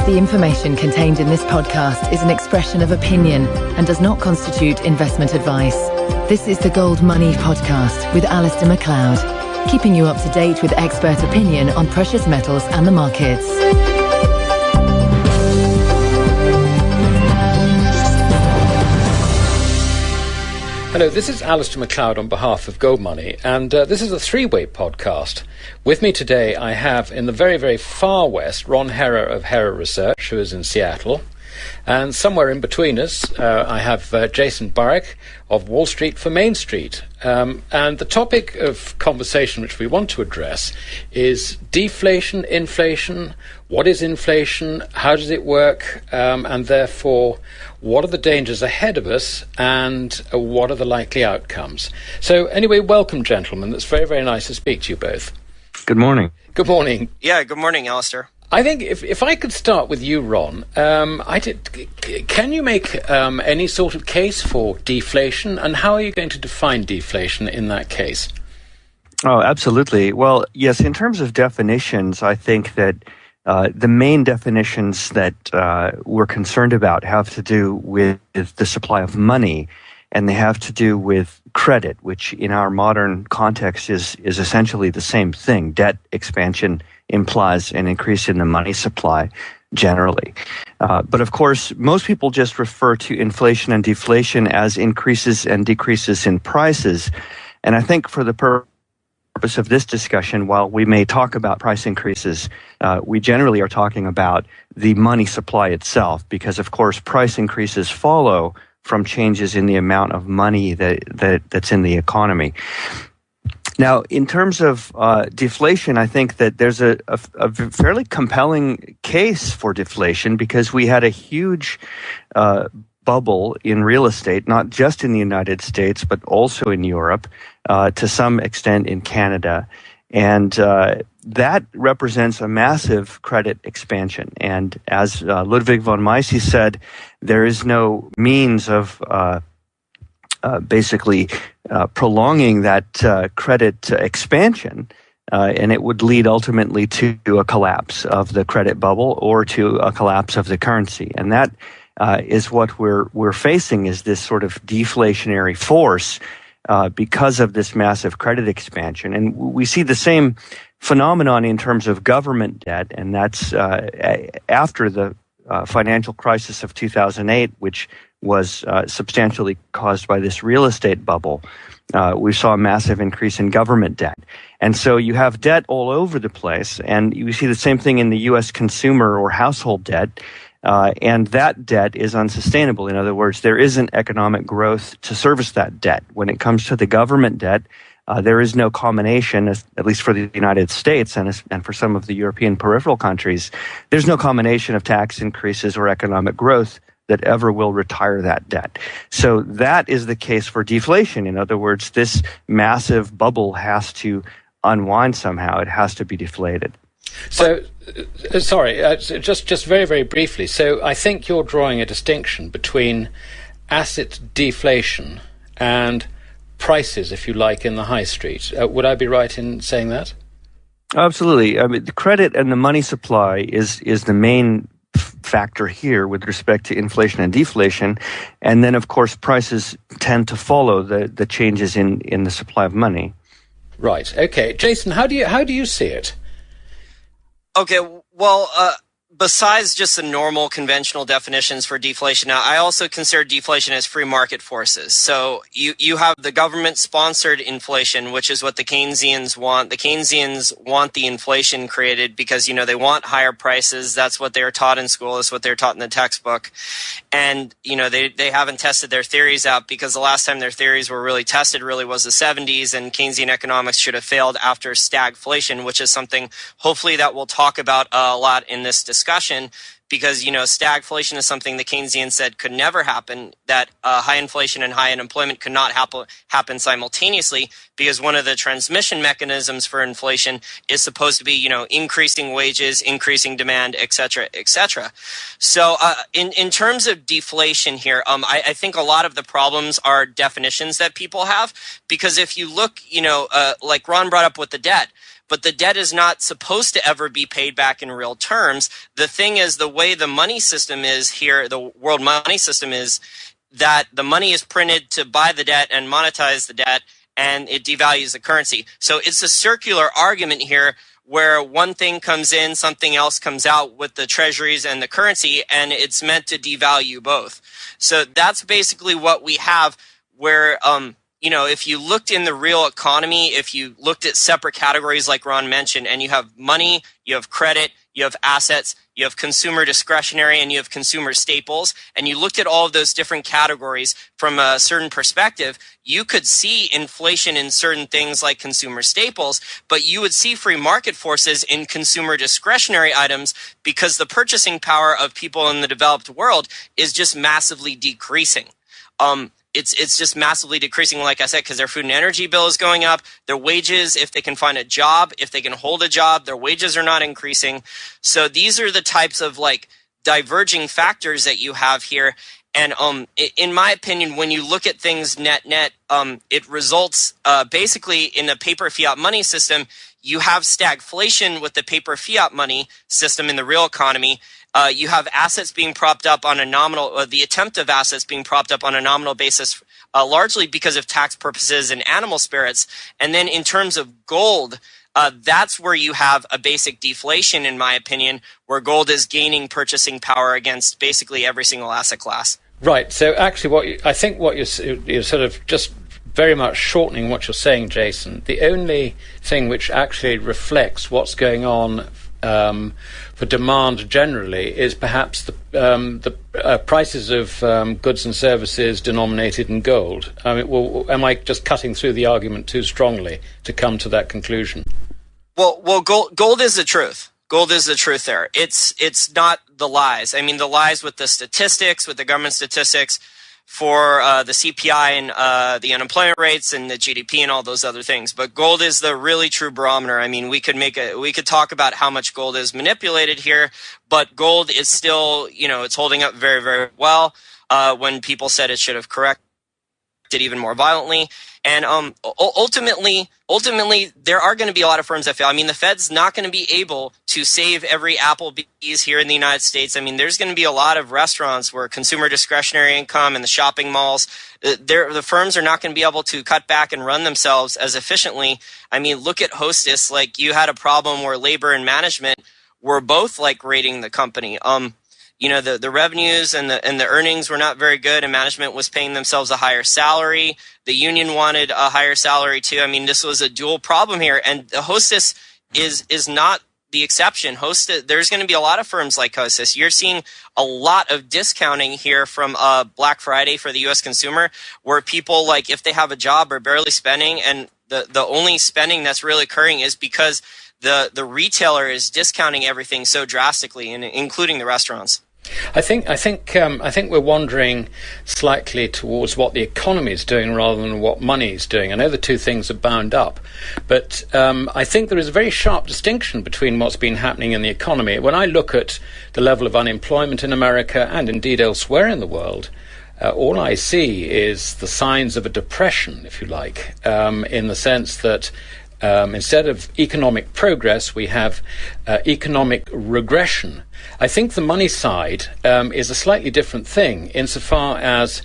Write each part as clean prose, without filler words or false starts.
The information contained in this podcast is an expression of opinion and does not constitute investment advice. This is the Gold Money Podcast with Alistair MacLeod, keeping you up to date with expert opinion on precious metals and the markets. Hello, this is Alistair MacLeod on behalf of Gold Money, and this is a three-way podcast. With me today, I have in the very, very far west, Ron Herrer of Herrer Research, who is in Seattle. And somewhere in between us, I have Jason Burrick of Wall Street for Main Street. And the topic of conversation which we want to address is deflation, inflation. What is inflation? How does it work? And therefore, what are the dangers ahead of us? And what are the likely outcomes? So anyway, welcome, gentlemen. It's very, very nice to speak to you both. Good morning. Good morning. Yeah, good morning, Alistair. I think if I could start with you, Ron, can you make any sort of case for deflation, and how are you going to define deflation in that case? Oh, absolutely. Well, yes, in terms of definitions, I think that the main definitions that we're concerned about have to do with the supply of money, and they have to do with credit, which in our modern context is essentially the same thing. Debt expansion implies an increase in the money supply generally. But of course, most people just refer to inflation and deflation as increases and decreases in prices. And I think for the purpose of this discussion, while we may talk about price increases, we generally are talking about the money supply itself, because of course price increases follow from changes in the amount of money that's in the economy. Now, in terms of deflation, I think that there's a fairly compelling case for deflation, because we had a huge bubble in real estate, not just in the United States, but also in Europe, to some extent in Canada. And that represents a massive credit expansion. And as Ludwig von Mises said, there is no means of basically prolonging that credit expansion, and it would lead ultimately to a collapse of the credit bubble or to a collapse of the currency. And that is what we're facing, is this sort of deflationary force because of this massive credit expansion. And we see the same phenomenon in terms of government debt, and that's after the financial crisis of 2008, which was substantially caused by this real estate bubble. We saw a massive increase in government debt. And so you have debt all over the place, and you see the same thing in the U.S. consumer or household debt, and that debt is unsustainable. In other words, there isn't economic growth to service that debt. When it comes to the government debt, there is no combination, at least for the United States and for some of the European peripheral countries, there's no combination of tax increases or economic growth that ever will retire that debt. So that is the case for deflation. In other words, this massive bubble has to unwind somehow. It has to be deflated. So, just very, very briefly. So I think you're drawing a distinction between asset deflation and prices, if you like, in the high street. Would I be right in saying that? Absolutely. I mean, the credit and the money supply is the main factor here with respect to inflation and deflation. And then, of course, prices tend to follow the changes in the supply of money. Right. Okay. Jason, how do you see it? Okay, well, besides just the normal conventional definitions for deflation, now I also consider deflation as free market forces. So you have the government-sponsored inflation, which is what the Keynesians want. The Keynesians want the inflation created because, they want higher prices. That's what they were taught in school. That's what they were taught in the textbook. And, they haven't tested their theories out, because the last time their theories were really tested really was the 70s, and Keynesian economics should have failed after stagflation, which is something hopefully that we'll talk about a lot in this discussion, because, stagflation is something the Keynesians said could never happen, that high inflation and high unemployment could not happen simultaneously, because one of the transmission mechanisms for inflation is supposed to be, increasing wages, increasing demand, et cetera, et cetera. So in terms of deflation here, I think a lot of the problems are definitions that people have, because if you look, like Ron brought up with the debt, but the debt is not supposed to ever be paid back in real terms. The thing is, the way the money system is here, the world money system is that the money is printed to buy the debt and monetize the debt, and it devalues the currency. So it's a circular argument here where one thing comes in, something else comes out with the treasuries and the currency, and it's meant to devalue both. So that's basically what we have, where if you looked in the real economy, if you looked at separate categories like Ron mentioned, and you have money, you have credit, you have assets, you have consumer discretionary, and you have consumer staples, and you looked at all of those different categories from a certain perspective, you could see inflation in certain things like consumer staples, but you would see free market forces in consumer discretionary items, because the purchasing power of people in the developed world is just massively decreasing. It's just massively decreasing, like I said, because their food and energy bill is going up. Their wages, if they can find a job, if they can hold a job, their wages are not increasing. So these are the types of diverging factors that you have here. And in my opinion, when you look at things net, it results basically in a paper fiat money system. You have stagflation with the paper fiat money system in the real economy. You have assets being propped up on a nominal, the attempt of assets being propped up on a nominal basis, largely because of tax purposes and animal spirits. And then in terms of gold, that's where you have a basic deflation, in my opinion, where gold is gaining purchasing power against basically every single asset class. Right. So actually, I think what you're sort of just very much shortening what you're saying, Jason. The only thing which actually reflects what's going on for demand generally is perhaps the prices of goods and services denominated in gold. Am I just cutting through the argument too strongly to come to that conclusion? Well, gold is the truth. Gold is the truth there. It's not the lies. I mean, the lies with the statistics, with the government statistics for the CPI and the unemployment rates and the GDP and all those other things. But gold is the really true barometer. I mean, we could talk about how much gold is manipulated here, but gold is still, it's holding up very, very well. When people said it should have corrected even more violently. And ultimately, there are going to be a lot of firms that fail. I mean, the Fed's not going to be able to save every Applebee's here in the United States. I mean, there's going to be a lot of restaurants where consumer discretionary income and the shopping malls, the firms are not going to be able to cut back and run themselves as efficiently. I mean, look at Hostess. Like, you had a problem where labor and management were both rating the company. The revenues and the earnings were not very good, and management was paying themselves a higher salary. The union wanted a higher salary too. I mean, this was a dual problem here, and the Hostess is not the exception. There's going to be a lot of firms like Hostess. You're seeing a lot of discounting here from Black Friday for the U.S. consumer, where people, if they have a job, are barely spending, and the only spending that's really occurring is because the retailer is discounting everything so drastically, including the restaurants. I think we're wandering slightly towards what the economy is doing rather than what money is doing. I know the two things are bound up, but I think there is a very sharp distinction between what's been happening in the economy. When I look at the level of unemployment in America and indeed elsewhere in the world, all I see is the signs of a depression, if you like, in the sense that instead of economic progress, we have economic regression. I think the money side is a slightly different thing insofar as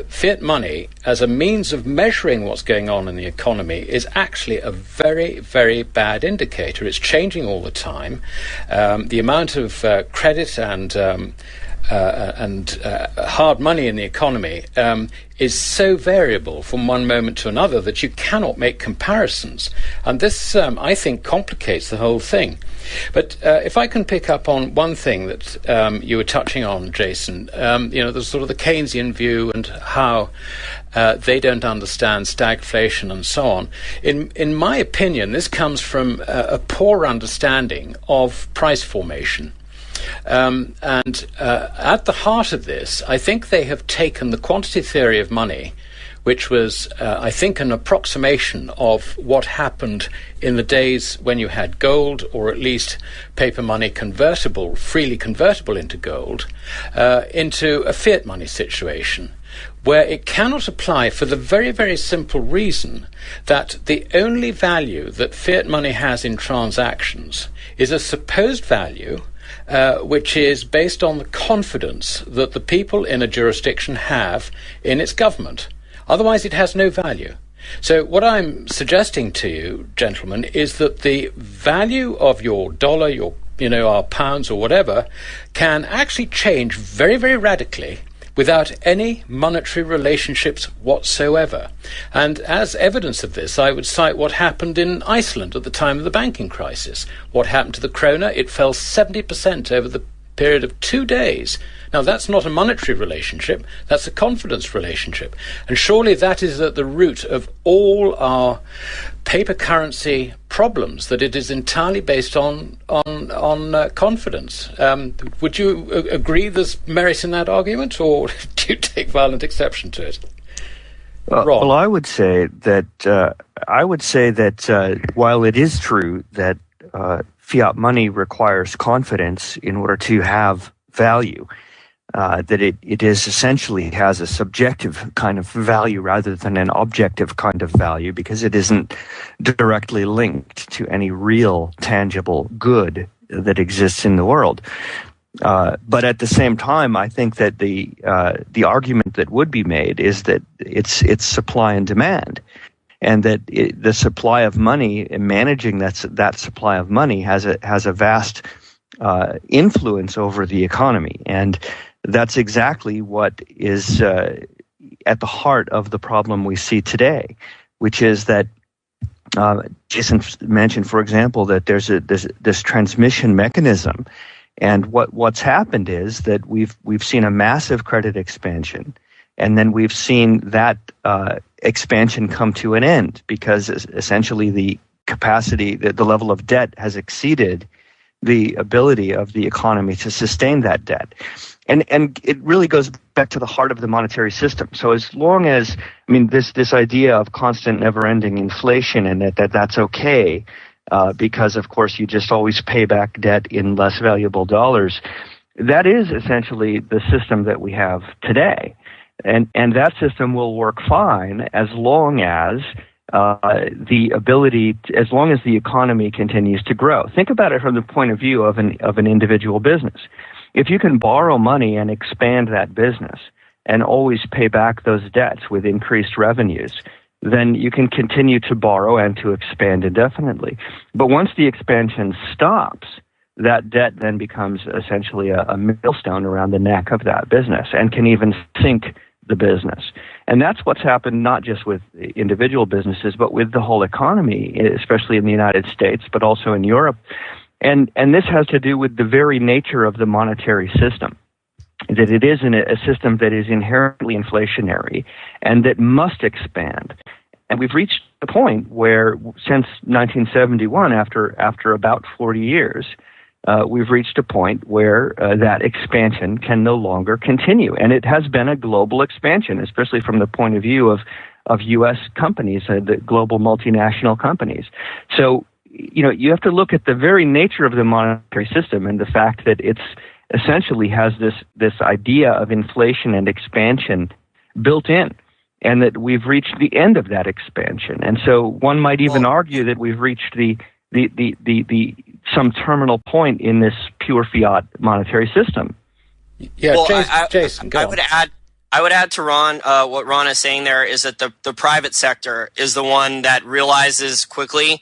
fiat money as a means of measuring what's going on in the economy is actually a very, very bad indicator. It's changing all the time. The amount of credit and hard money in the economy is so variable from one moment to another that you cannot make comparisons. And this, I think, complicates the whole thing. But if I can pick up on one thing that you were touching on, Jason, there's sort of the Keynesian view and how they don't understand stagflation and so on. In my opinion, this comes from a poor understanding of price formation. And at the heart of this, I think they have taken the quantity theory of money, which was, I think, an approximation of what happened in the days when you had gold, or at least paper money convertible, freely convertible into gold, into a fiat money situation, where it cannot apply for the very, very simple reason that the only value that fiat money has in transactions is a supposed value which is based on the confidence that the people in a jurisdiction have in its government. Otherwise, it has no value. So what I'm suggesting to you, gentlemen, is that the value of your dollar, our pounds or whatever, can actually change very, very radically without any monetary relationships whatsoever. And as evidence of this, I would cite what happened in Iceland at the time of the banking crisis. What happened to the krona? It fell 70% over the period of 2 days. Now, that's not a monetary relationship, that's a confidence relationship. And surely that is at the root of all our paper currency problems, that it is entirely based on confidence. Would you agree there's merit in that argument, or do you take violent exception to it? Well, I would say that while it is true that fiat money requires confidence in order to have value, that it is essentially has a subjective kind of value rather than an objective kind of value, because it isn't directly linked to any real tangible good that exists in the world. But at the same time, I think that the argument that would be made is that it's supply and demand, and that the supply of money and managing that supply of money has a vast influence over the economy. And that's exactly what is at the heart of the problem we see today, which is that Jason mentioned, for example, that there's this transmission mechanism, and what's happened is that we've seen a massive credit expansion, and then we've seen that expansion come to an end because essentially the capacity, the level of debt has exceeded the ability of the economy to sustain that debt. And it really goes back to the heart of the monetary system. So as long as, this idea of constant never-ending inflation, and that's okay, because of course you just always pay back debt in less valuable dollars, that is essentially the system that we have today. And that system will work fine as long as as long as the economy continues to grow. Think about it from the point of view of an individual business. If you can borrow money and expand that business and always pay back those debts with increased revenues, then you can continue to borrow and to expand indefinitely. But once the expansion stops, that debt then becomes essentially a millstone around the neck of that business and can even sink the business. And that's what's happened not just with individual businesses, but with the whole economy, especially in the United States, but also in Europe. And this has to do with the very nature of the monetary system, that it is a system that is inherently inflationary and that must expand. And we've reached a point where, since 1971, after about 40 years, we've reached a point where that expansion can no longer continue. And it has been a global expansion, especially from the point of view of U.S. companies, the global multinational companies. So, you have to look at the very nature of the monetary system and the fact that it's essentially has this idea of inflation and expansion built in, and that we've reached the end of that expansion. And so one might even argue that we've reached some terminal point in this pure fiat monetary system. Yeah, well, Jason, go on. I would add to Ron, what Ron is saying there is that the private sector is the one that realizes quickly,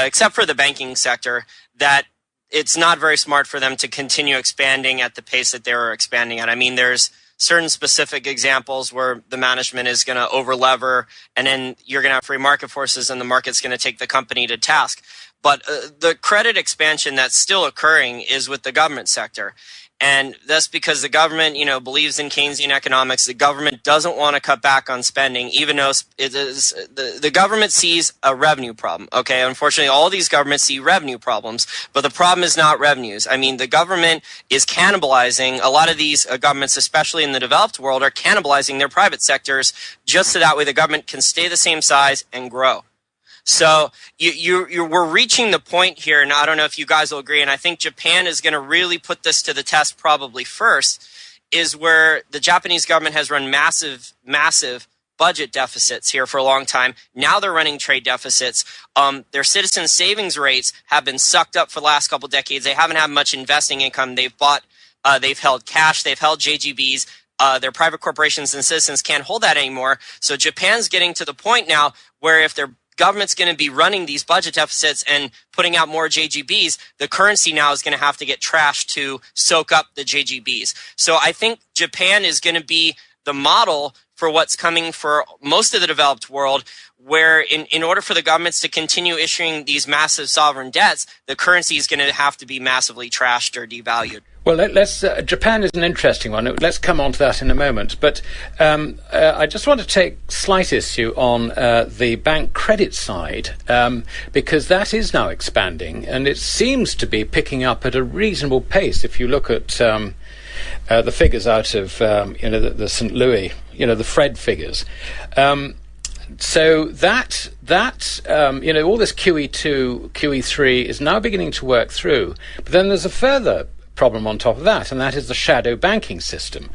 except for the banking sector, that it's not very smart for them to continue expanding at the pace that they were expanding at. There's certain specific examples where the management is going to overlever, and then you're going to have free market forces and the market's going to take the company to task. But the credit expansion that's still occurring is with the government sector. And that's because the government, believes in Keynesian economics. The government doesn't want to cut back on spending, even though it is the government sees a revenue problem. Okay, unfortunately, all these governments see revenue problems, but the problem is not revenues. I mean, the government is cannibalizing. A lot of these governments, especially in the developed world, are cannibalizing their private sectors just so that way the government can stay the same size and grow. So we're reaching the point here, and I don't know if you guys will agree, and I think Japan is going to really put this to the test probably first, is where the Japanese government has run massive budget deficits here for a long time. Now they're running trade deficits. Their citizen savings rates have been sucked up for the last couple decades. They haven't had much investing income. They've held cash, they've held JGBs. Their private corporations and citizens can't hold that anymore. So Japan's getting to the point now where if their government's going to be running these budget deficits and putting out more JGBs, the currency now is going to have to get trashed to soak up the JGBs. So I think Japan is going to be the model for what's coming for most of the developed world, where in order for the governments to continue issuing these massive sovereign debts, the currency is going to have to be massively trashed or devalued. Well, Japan is an interesting one. Let's come on to that in a moment. But I just want to take slight issue on the bank credit side, because that is now expanding, and it seems to be picking up at a reasonable pace. If you look at the figures out of the St. Louis, the Fred figures. So that all this QE2, QE3 is now beginning to work through. But then there's a further problem on top of that, and that is the shadow banking system.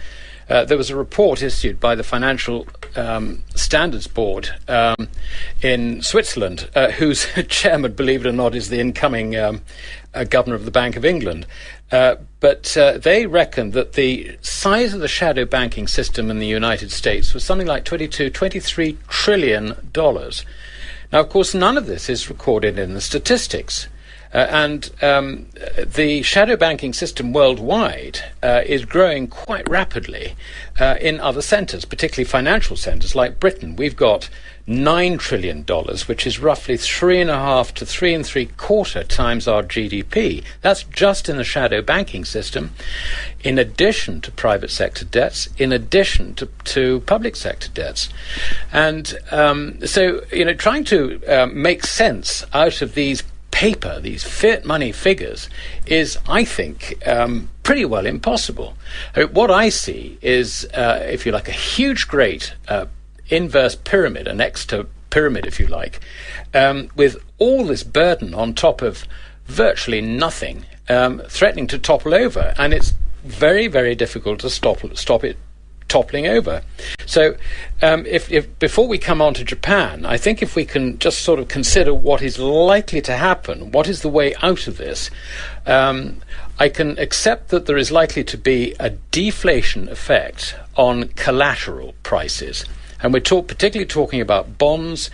There was a report issued by the Financial Standards Board in Switzerland, whose chairman, believe it or not, is the incoming governor of the Bank of England. But they reckon that the size of the shadow banking system in the United States was something like $23 trillion. Now, of course, none of this is recorded in the statistics. And the shadow banking system worldwide is growing quite rapidly in other centres, particularly financial centres like Britain. We've got $9 trillion, which is roughly 3.5 to 3.75 times our GDP. That's just in the shadow banking system, in addition to private sector debts, in addition to public sector debts. And so, trying to make sense out of these fiat money figures is, I think, pretty well impossible. What I see is, if you like, a huge, great inverse pyramid, an extra pyramid, if you like, with all this burden on top of virtually nothing, threatening to topple over, and it's very, very difficult to stop it toppling over. So if before we come on to Japan, I think if we can just sort of consider what is likely to happen, what is the way out of this, I can accept that there is likely to be a deflation effect on collateral prices. And we're particularly talking about bonds,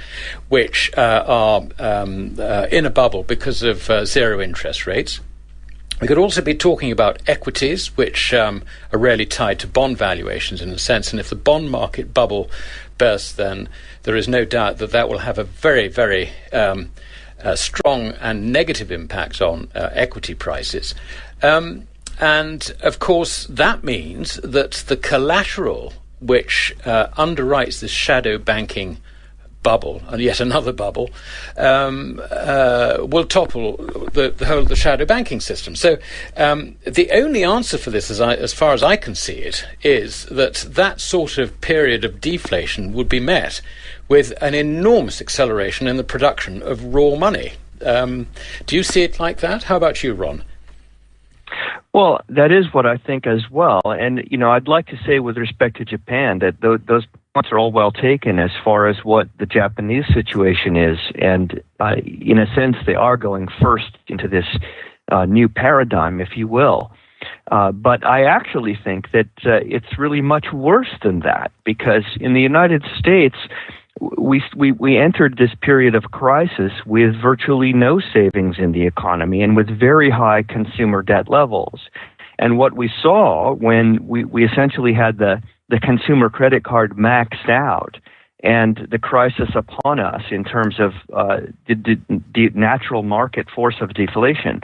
which are in a bubble because of zero interest rates. We could also be talking about equities, which are rarely tied to bond valuations in a sense. And if the bond market bubble bursts, then there is no doubt that will have a very, very strong and negative impact on equity prices. And, of course, that means that the collateral which underwrites this shadow banking bubble, and yet another bubble, will topple the whole of the shadow banking system. So the only answer for this, as far as I can see it, is that sort of period of deflation would be met with an enormous acceleration in the production of raw money. Do you see it like that? How about you, Ron? Well, that is what I think as well. And, I'd like to say with respect to Japan that those points are all well taken as far as what the Japanese situation is. And in a sense, they are going first into this new paradigm, if you will. But I actually think that it's really much worse than that, because in the United States, we entered this period of crisis with virtually no savings in the economy and with very high consumer debt levels. And what we saw when we essentially had the consumer credit card maxed out and the crisis upon us in terms of the natural market force of deflation,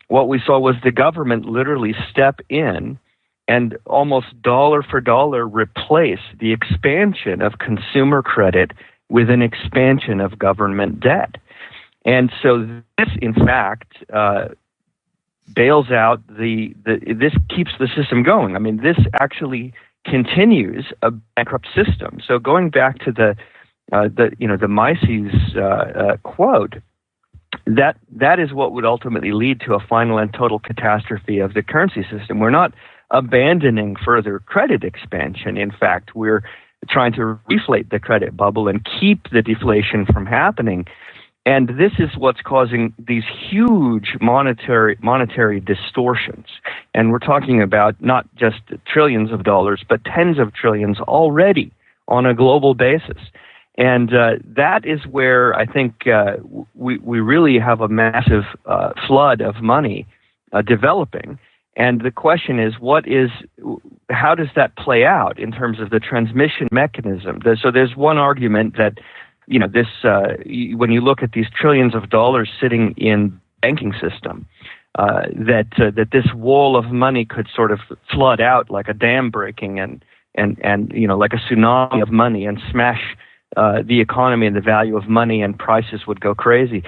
what we saw was the government literally step in and almost dollar for dollar replace the expansion of consumer credit with an expansion of government debt. And so this, in fact, bails out this keeps the system going. I mean, this actually continues a bankrupt system. So going back to the Mises quote, that is what would ultimately lead to a final and total catastrophe of the currency system. We're not abandoning further credit expansion. In fact, we're trying to reflate the credit bubble and keep the deflation from happening. And this is what's causing these huge monetary distortions. And we're talking about not just trillions of dollars, but tens of trillions already on a global basis. And that is where I think we really have a massive flood of money developing. And the question is, how does that play out in terms of the transmission mechanism? So there's one argument that, when you look at these trillions of dollars sitting in banking system, that this wall of money could sort of flood out like a dam breaking and like a tsunami of money and smash the economy and the value of money, and prices would go crazy.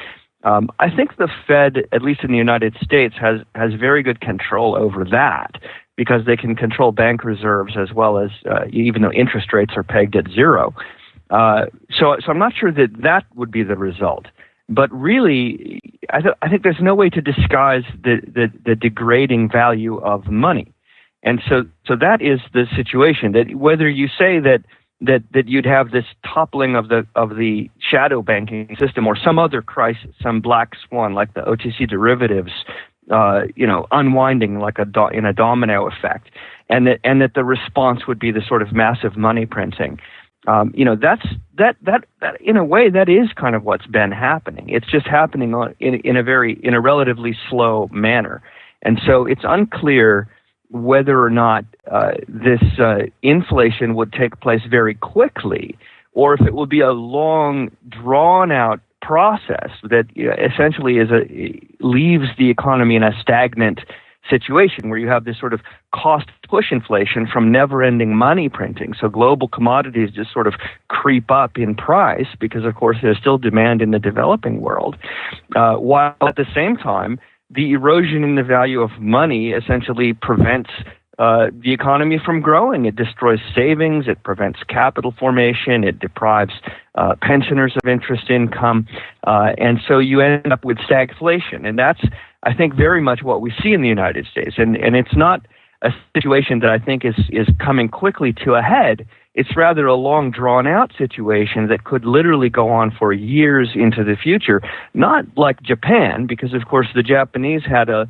I think the Fed, at least in the United States, has very good control over that because they can control bank reserves as well as even though interest rates are pegged at zero. So I'm not sure that would be the result. But really, I think there's no way to disguise the degrading value of money. And so that is the situation, that whether you say that you'd have this toppling of the shadow banking system or some other crisis, some black swan like the OTC derivatives, unwinding like in a domino effect, and that the response would be the sort of massive money printing. That in a way that is kind of what's been happening. It's just happening in a relatively slow manner, and so it's unclear whether or not this inflation would take place very quickly, or if it will be a long, drawn-out process that essentially leaves the economy in a stagnant situation where you have this sort of cost push inflation from never-ending money printing. So global commodities just sort of creep up in price because, of course, there's still demand in the developing world, while at the same time, the erosion in the value of money essentially prevents the economy from growing. It destroys savings. It prevents capital formation. It deprives pensioners of interest income. And so you end up with stagflation. And that's, I think, very much what we see in the United States. And it's not a situation that I think is coming quickly to a head. It's rather a long, drawn-out situation that could literally go on for years into the future. Not like Japan, because, of course, the Japanese had a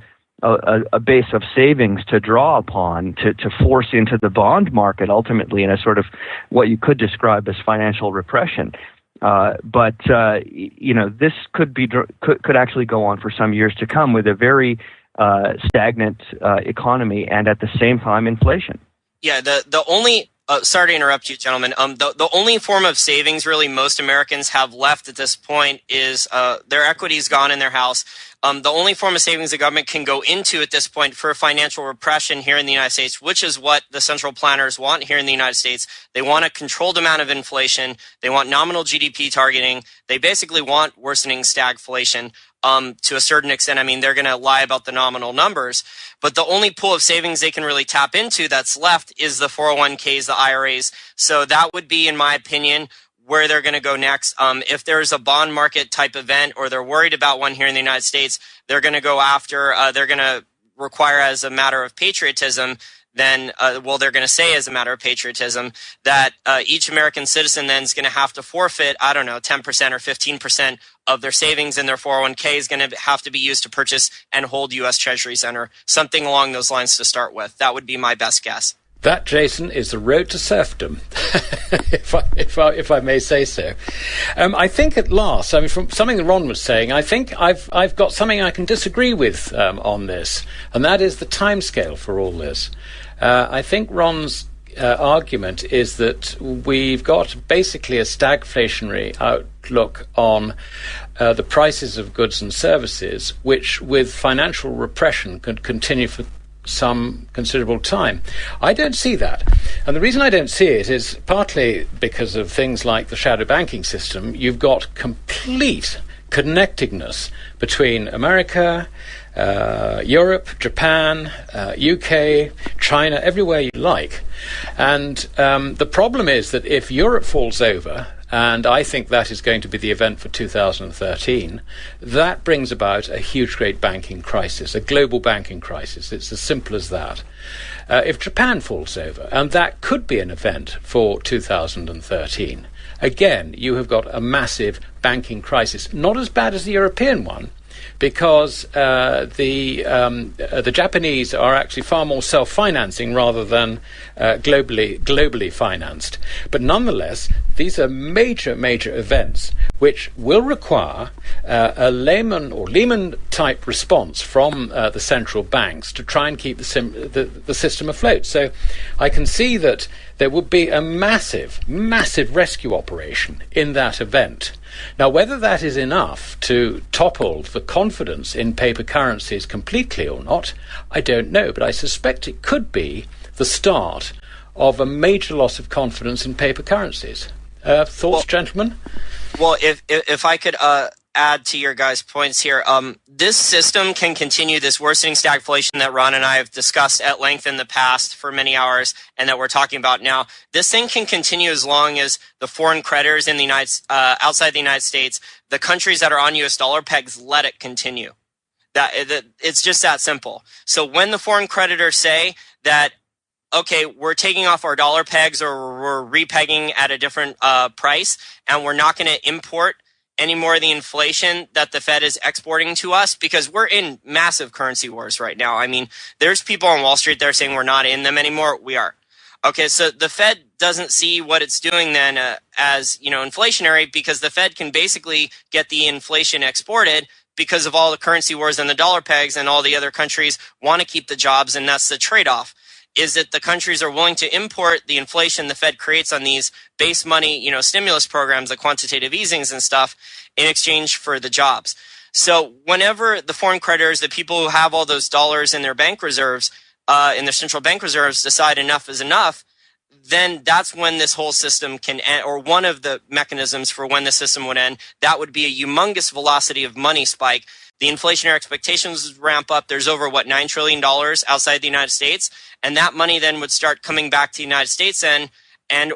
base of savings to draw upon to force into the bond market, ultimately in a sort of what you could describe as financial repression. But this could actually go on for some years to come with a very stagnant economy and at the same time inflation. Yeah, the only sorry to interrupt you, gentlemen. The only form of savings really most Americans have left at this point is their equity's gone in their house. The only form of savings the government can go into at this point for financial repression here in the United States, which is what the central planners want here in the United States. They want a controlled amount of inflation. They want nominal GDP targeting. They basically want worsening stagflation. To a certain extent. I mean, they're going to lie about the nominal numbers, but the only pool of savings they can really tap into that's left is the 401ks, the IRAs. So that would be, in my opinion, where they're going to go next. If there's a bond market type event or they're worried about one here in the United States, they're going to go after, they're going to require as a matter of patriotism, then, they're going to say as a matter of patriotism that each American citizen then is going to have to forfeit, 10% or 15% of their savings in their 401k is going to have to be used to purchase and hold U.S. Treasuries or something along those lines to start with. That would be my best guess. That, Jason, is the road to serfdom, if I may say so. I think at last, from something that Ron was saying, I think I've got something I can disagree with on this, and that is the timescale for all this. I think Ron's argument is that we've got basically a stagflationary outlook on the prices of goods and services, which with financial repression could continue for some considerable time. I don't see that. And the reason I don't see it is partly because of things like the shadow banking system. You've got complete connectedness between America, Europe, Japan, UK, China, everywhere you like. And the problem is that if Europe falls over, and I think that is going to be the event for 2013, that brings about a huge, great banking crisis, a global banking crisis. It's as simple as that. If Japan falls over, and that could be an event for 2013, again, you have got a massive banking crisis, not as bad as the European one, because the Japanese are actually far more self-financing rather than globally financed. But nonetheless, these are major events which will require a Lehman-type response from the central banks to try and keep the system afloat. So I can see that there would be a massive rescue operation in that event. Now, whether that is enough to topple the confidence in paper currencies completely or not, I don't know, but I suspect it could be the start of a major loss of confidence in paper currencies. Thoughts, gentlemen? Well, if I could add to your guys' points here, this system can continue, this worsening stagflation that Ron and I have discussed at length in the past for many hours and that we're talking about now. This thing can continue as long as the foreign creditors in the outside the United States, the countries that are on U.S. dollar pegs, let it continue. That it's just that simple. So when the foreign creditors say that, okay, we're taking off our dollar pegs or we're repegging at a different price and we're not going to import any more of the inflation that the Fed is exporting to us, because we're in massive currency wars right now. I mean, there's people on Wall Street that are saying we're not in them anymore. We are. Okay, so the Fed doesn't see what it's doing then as, inflationary, because the Fed can basically get the inflation exported because of all the currency wars and the dollar pegs, and all the other countries want to keep the jobs, and that's the trade-off. Is that the countries are willing to import the inflation the Fed creates on these base money, stimulus programs, the quantitative easings and stuff, in exchange for the jobs. So whenever the foreign creditors, the people who have all those dollars in their bank reserves, in their central bank reserves, decide enough is enough, then that's when this whole system can end, or one of the mechanisms for when the system would end. That would be a humongous velocity of money spike. The inflationary expectations ramp up. There's over, $9 trillion outside the United States. And that money then would start coming back to the United States and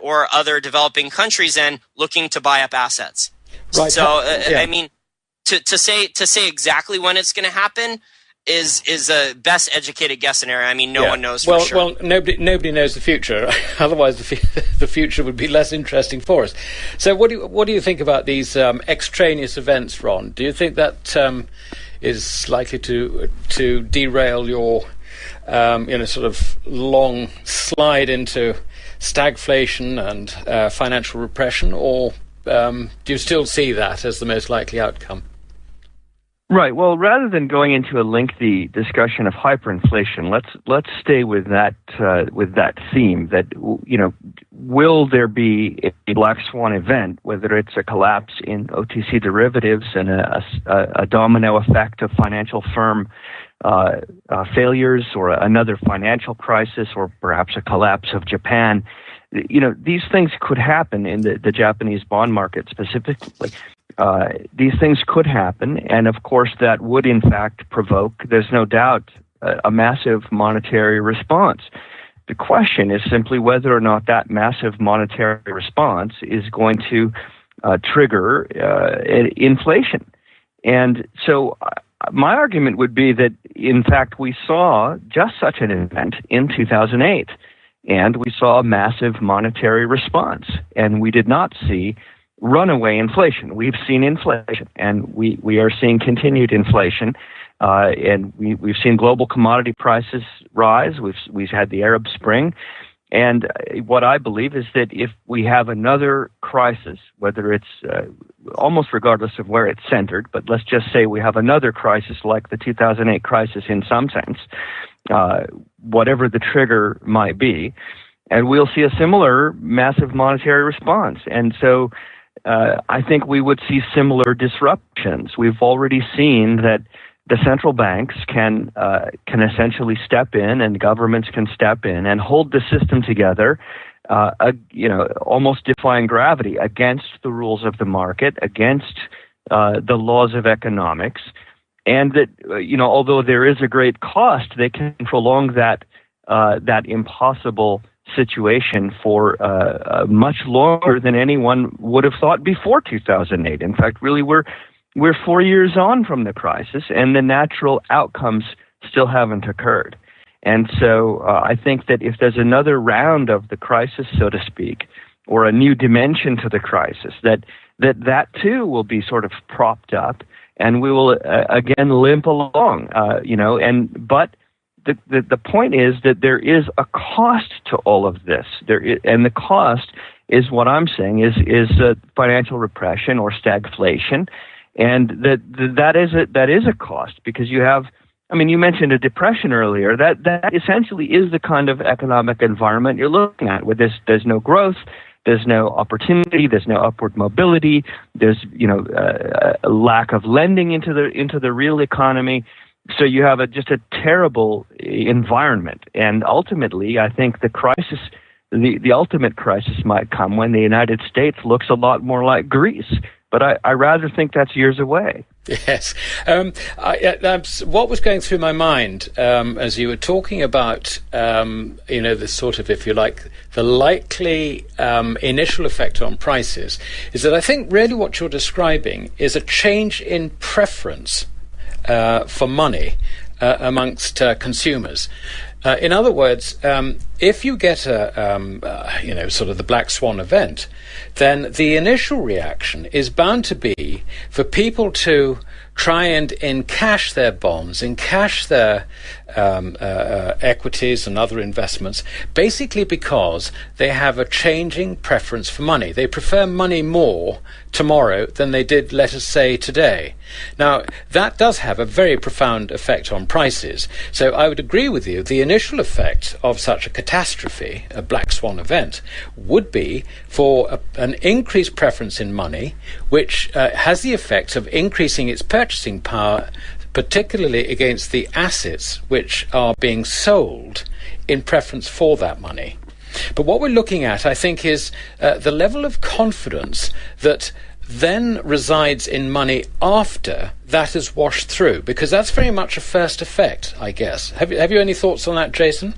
or other developing countries and looking to buy up assets. Right. So, yeah. I mean, to say exactly when it's going to happen is a best educated guess scenario. I mean, no one knows for sure. Well, nobody knows the future. Otherwise, the future would be less interesting for us. So, what do you think about these extraneous events, Ron? Do you think that is likely to derail your sort of long slide into stagflation and financial repression, or do you still see that as the most likely outcome? Right. Well, rather than going into a lengthy discussion of hyperinflation, let's stay with that theme. That will there be a black swan event, whether it's a collapse in OTC derivatives and a domino effect of financial firm failures, or another financial crisis, or perhaps a collapse of Japan. These things could happen in the Japanese bond market specifically. These things could happen, and of course that would in fact provoke, there's no doubt, a massive monetary response. The question is simply whether or not that massive monetary response is going to trigger inflation. And so my argument would be that, in fact, we saw just such an event in 2008, and we saw a massive monetary response, and we did not see runaway inflation. We've seen inflation, and we are seeing continued inflation, and we've seen global commodity prices rise. We've had the Arab Spring, and what I believe is that if we have another crisis, whether it's almost regardless of where it's centered, but let's just say we have another crisis like the 2008 crisis in some sense, whatever the trigger might be, and we'll see a similar massive monetary response. And so I think we would see similar disruptions. We've already seen that the central banks can essentially step in, and governments can step in and hold the system together, almost defying gravity against the rules of the market, against the laws of economics, and that although there is a great cost, they can prolong that impossible situation for much longer than anyone would have thought before 2008. In fact, really, we're 4 years on from the crisis, and the natural outcomes still haven't occurred. And so I think that if there's another round of the crisis, so to speak, or a new dimension to the crisis, that too will be sort of propped up, and we will again limp along. But the point is that there is a cost to all of this. And the cost is what I'm saying is financial repression or stagflation. And that is a cost, because you have, you mentioned a depression earlier. That essentially is the kind of economic environment you're looking at, where there's no growth, there's no opportunity, there's no upward mobility, there's a lack of lending into the real economy. So you have just a terrible environment. And ultimately, I think the crisis, the ultimate crisis might come when the United States looks a lot more like Greece. But I rather think that's years away. Yes. What was going through my mind as you were talking about, the sort of, if you like, the likely initial effect on prices, is that I think really what you're describing is a change in preference for money amongst consumers. In other words, if you get sort of the black swan event, then the initial reaction is bound to be for people to try and encash their bonds, encash their equities and other investments, basically because they have a changing preference for money. They prefer money more tomorrow than they did, let us say, today. Now, that does have a very profound effect on prices. So I would agree with you. The initial effect of such a catastrophe, a black swan event, would be for an increased preference in money, which has the effect of increasing its purchasing power, particularly against the assets which are being sold in preference for that money. But what we're looking at, I think, is the level of confidence that then resides in money after that is washed through, because that's very much a first effect, I guess. Have you any thoughts on that, Jason?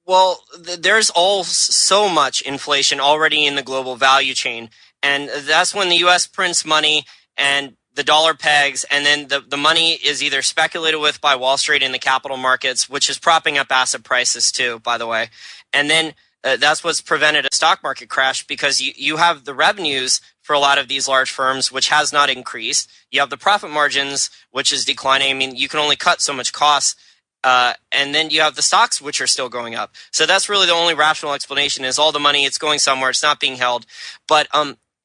Well, there's so much inflation already in the global value chain, and that's when the U.S. prints money and the dollar pegs, and then the money is either speculated with by Wall Street in the capital markets, which is propping up asset prices too, by the way. And then that's what's prevented a stock market crash, because you have the revenues for a lot of these large firms, which has not increased. You have the profit margins, which is declining. You can only cut so much costs. And then you have the stocks, which are still going up. So that's really the only rational explanation, is all the money, it's going somewhere, it's not being held. But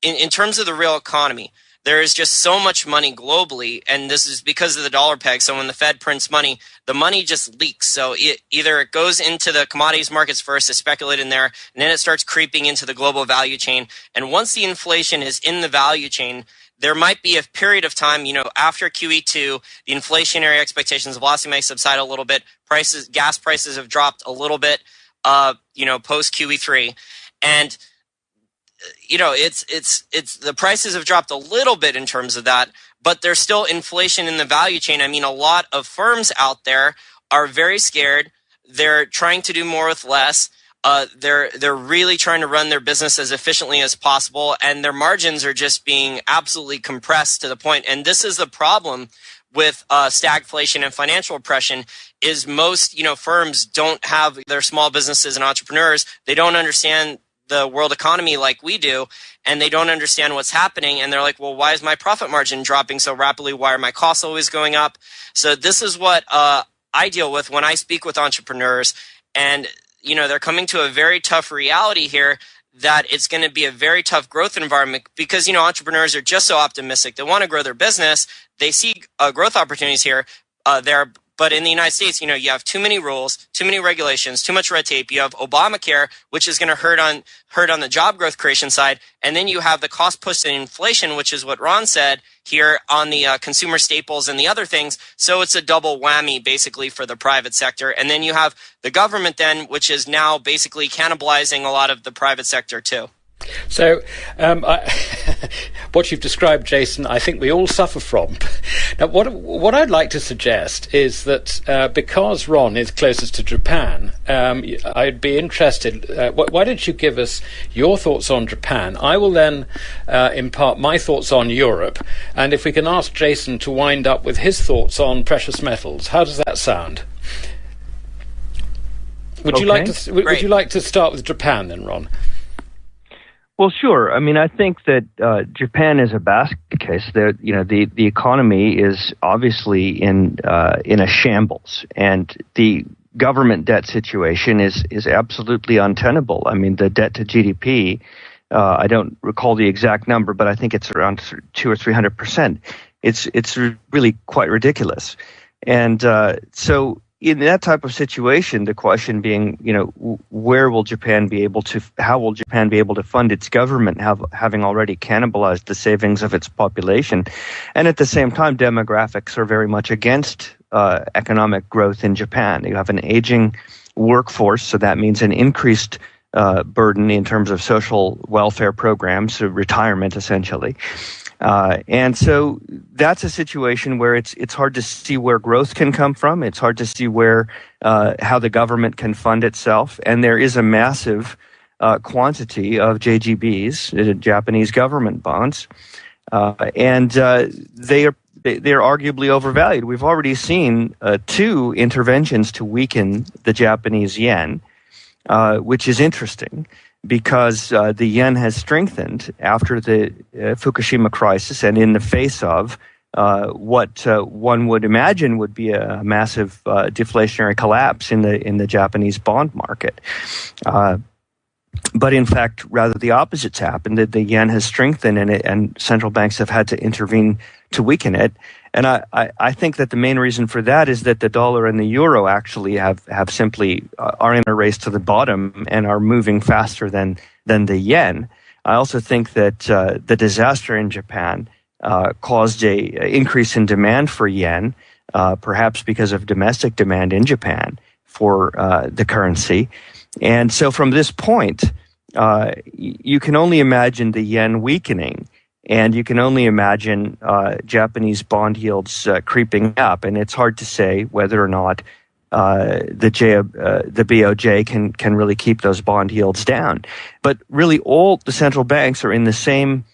in terms of the real economy, there is just so much money globally, and this is because of the dollar peg. So when the Fed prints money, the money just leaks. So either it goes into the commodities markets first, is speculated in there, and then it starts creeping into the global value chain. And once the inflation is in the value chain, there might be a period of time, after QE2, the inflationary expectations of velocity may subside a little bit. Gas prices have dropped a little bit, post QE3, and it's the prices have dropped a little bit in terms of that, but there's still inflation in the value chain. A lot of firms out there are very scared. They're trying to do more with less. They're really trying to run their business as efficiently as possible, and their margins are just being absolutely compressed to the point. And this is the problem with stagflation and financial repression, is most firms don't have their small businesses and entrepreneurs. They don't understand the world economy like we do, and they don't understand what's happening, and they're like, well, why is my profit margin dropping so rapidly? Why are my costs always going up? So this is what I deal with when I speak with entrepreneurs, and they're coming to a very tough reality here, that it's going to be a very tough growth environment, because entrepreneurs are just so optimistic. They want to grow their business. They see growth opportunities here. They're But in the United States, you have too many rules, too many regulations, too much red tape. You have Obamacare, which is going to hurt on the job growth creation side. And then you have the cost push and inflation, which is what Ron said here on the consumer staples and the other things. So it's a double whammy basically for the private sector. And then you have the government then, which is now basically cannibalizing a lot of the private sector too. So what you've described, Jason, I think we all suffer from. Now, what I'd like to suggest is that because Ron is closest to Japan, I'd be interested. Why don't you give us your thoughts on Japan? I will then impart my thoughts on Europe, and if we can ask Jason to wind up with his thoughts on precious metals. How does that sound? Would you like to start with Japan then, Ron? Well, sure. I mean, I think that Japan is a basket case. The economy is obviously in a shambles, and the government debt situation is absolutely untenable. I mean, the debt to GDP, I don't recall the exact number, but I think it's around 200 or 300%. It's really quite ridiculous, and so. In that type of situation, the question being, how will Japan be able to fund its government, having already cannibalized the savings of its population? And at the same time, demographics are very much against economic growth in Japan. You have an aging workforce, so that means an increased burden in terms of social welfare programs, so retirement essentially. And so that's a situation where it's hard to see where growth can come from. It's hard to see how the government can fund itself. And there is a massive quantity of JGBs, Japanese government bonds, and they are arguably overvalued. We've already seen two interventions to weaken the Japanese yen, which is interesting. Because the yen has strengthened after the Fukushima crisis and in the face of what one would imagine would be a massive deflationary collapse in the Japanese bond market. But in fact, rather the opposite's happened, that the yen has strengthened and central banks have had to intervene to weaken it. And I think that the main reason for that is that the dollar and the euro actually have simply are in a race to the bottom and are moving faster than the yen. I also think that the disaster in Japan caused a increase in demand for yen, perhaps because of domestic demand in Japan for the currency. And so from this point, you can only imagine the yen weakening. And you can only imagine Japanese bond yields creeping up, and it's hard to say whether or not the BOJ can really keep those bond yields down. But really, all the central banks are in the same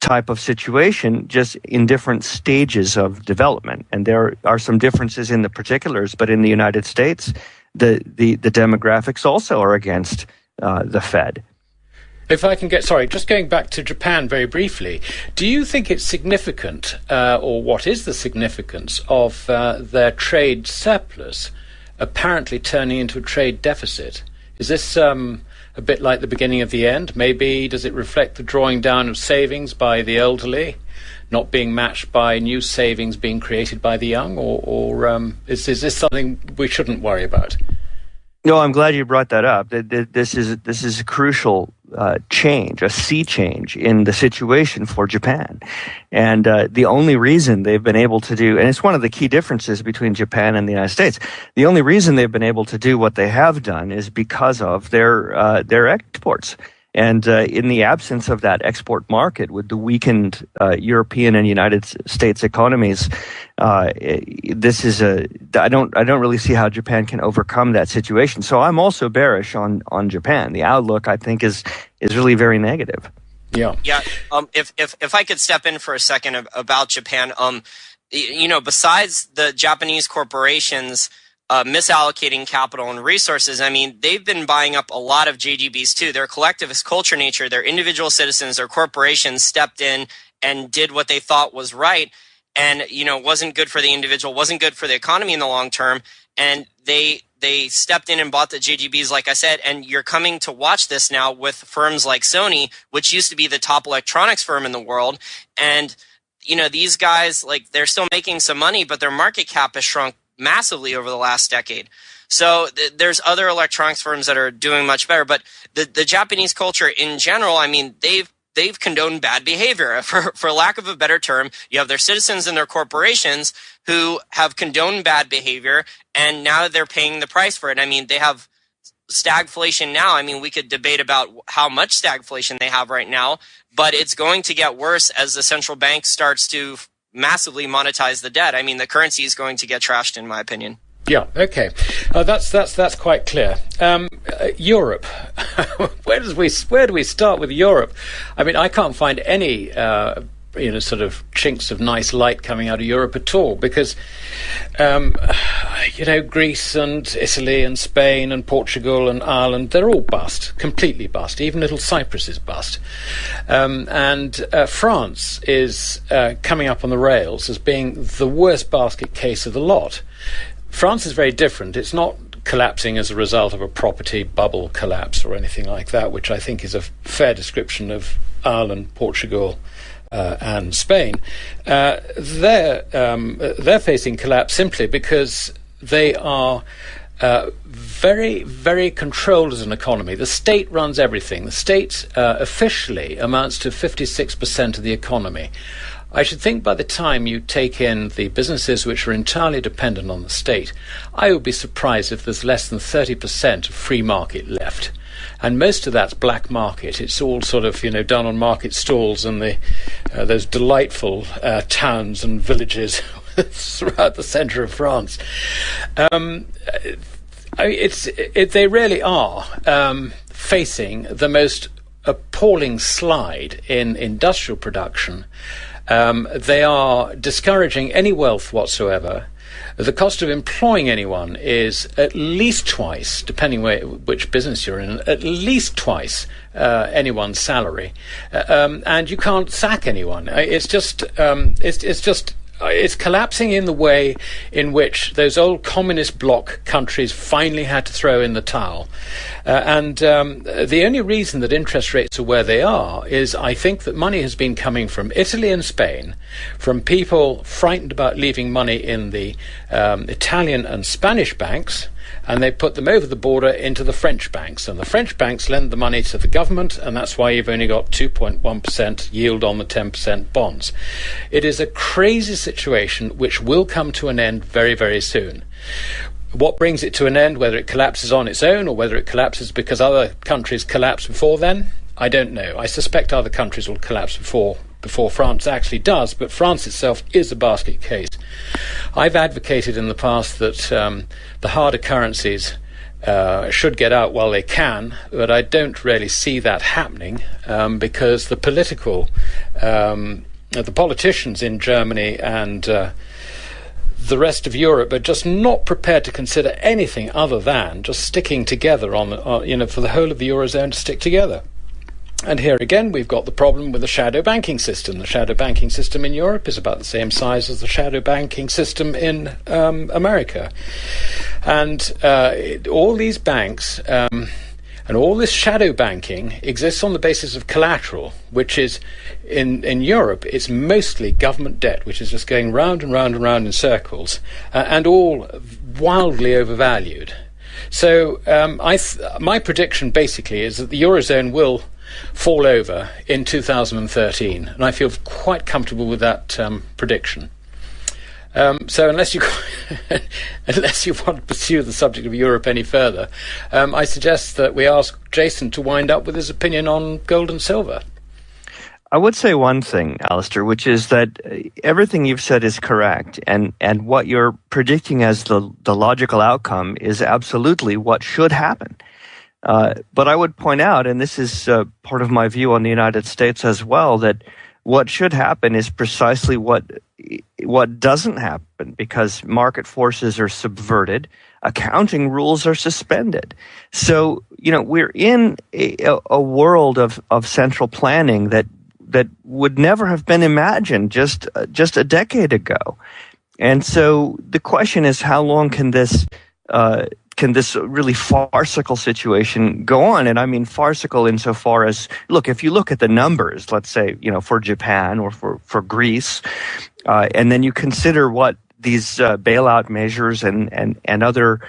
type of situation, just in different stages of development. And there are some differences in the particulars, but in the United States, the demographics also are against the Fed. If I can just going back to Japan very briefly, do you think it's significant, or what is the significance of their trade surplus apparently turning into a trade deficit? Is this a bit like the beginning of the end? Maybe does it reflect the drawing down of savings by the elderly, not being matched by new savings being created by the young, or is this something we shouldn't worry about? No, I'm glad you brought that up. This is a crucial change, a sea change in the situation for Japan. And the only reason they've been able to do, and it's one of the key differences between Japan and the United States, the only reason they've been able to do what they have done is because of their exports. And in the absence of that export market, with the weakened European and United States economies, this is I don't really see how Japan can overcome that situation. So I'm also bearish on Japan. The outlook, I think, is really very negative. Yeah. If I could step in for a second about Japan, besides the Japanese corporations misallocating capital and resources, I mean, they've been buying up a lot of JGBs too. Their collectivist culture nature, their individual citizens, their corporations stepped in and did what they thought was right, and wasn't good for the individual, wasn't good for the economy in the long term, and they stepped in and bought the JGBs, like I said, and you're coming to watch this now with firms like Sony, which used to be the top electronics firm in the world, and these guys, like, they're still making some money, but their market cap has shrunk massively over the last decade. So there's other electronics firms that are doing much better, but the Japanese culture in general, I mean, they've condoned bad behavior. For lack of a better term, you have their citizens and their corporations who have condoned bad behavior, and now they're paying the price for it. I mean, they have stagflation now. I mean, we could debate about how much stagflation they have right now, but it's going to get worse as the central bank starts to massively monetize the debt. I mean, the currency is going to get trashed, in my opinion. Yeah. Okay. That's quite clear. Europe. Where do we start with Europe? I mean, I can't find any sort of chinks of nice light coming out of Europe at all, because Greece and Italy and Spain and Portugal and Ireland, they're all bust, completely bust. Even little Cyprus is bust, and France is coming up on the rails as being the worst basket case of the lot. France is very different. It's not collapsing as a result of a property bubble collapse or anything like that, which I think is a fair description of Ireland, Portugal, and Spain. They're facing collapse simply because they are very, very controlled as an economy. The state runs everything. The state officially amounts to 56% of the economy. I should think by the time you take in the businesses which are entirely dependent on the state, I would be surprised if there's less than 30% of free market left. And most of that's black market. It's all sort of, done on market stalls and those delightful towns and villages throughout the centre of France. They really are facing the most appalling slide in industrial production. They are discouraging any wealth whatsoever. The cost of employing anyone is at least twice, depending which business you're in, at least twice anyone's salary, and you can't sack anyone. It's collapsing in the way in which those old communist bloc countries finally had to throw in the towel. And the only reason that interest rates are where they are is I think that money has been coming from Italy and Spain, from people frightened about leaving money in the Italian and Spanish banks, and they put them over the border into the French banks. And the French banks lend the money to the government, and that's why you've only got 2.1% yield on the 10% bonds. It is a crazy situation which will come to an end very, very soon. What brings it to an end, whether it collapses on its own or whether it collapses because other countries collapse before then, I don't know. I suspect other countries will collapse before France actually does, but France itself is a basket case. I've advocated in the past that the harder currencies should get out while they can, but I don't really see that happening because the politicians in Germany and the rest of Europe are just not prepared to consider anything other than just sticking together for the whole of the Eurozone to stick together. And here again, we've got the problem with the shadow banking system. The shadow banking system in Europe is about the same size as the shadow banking system in America. And all these banks and all this shadow banking exists on the basis of collateral, which is, in Europe, it's mostly government debt, which is just going round and round and round in circles, and all wildly overvalued. So my prediction basically is that the Eurozone will fall over in 2013, and I feel quite comfortable with that prediction. So unless you want to pursue the subject of Europe any further, I suggest that we ask Jason to wind up with his opinion on gold and silver. I would say one thing, Alistair, which is that everything you've said is correct, and what you're predicting as the logical outcome is absolutely what should happen. But I would point out, and this is part of my view on the United States as well, that what should happen is precisely what doesn't happen, because market forces are subverted, accounting rules are suspended. So, we're in a world of central planning that would never have been imagined just a decade ago. And so the question is, how long can this really farcical situation go on? And I mean farcical insofar as, look, if you look at the numbers, let's say, for Japan or for Greece, and then you consider what these bailout measures and other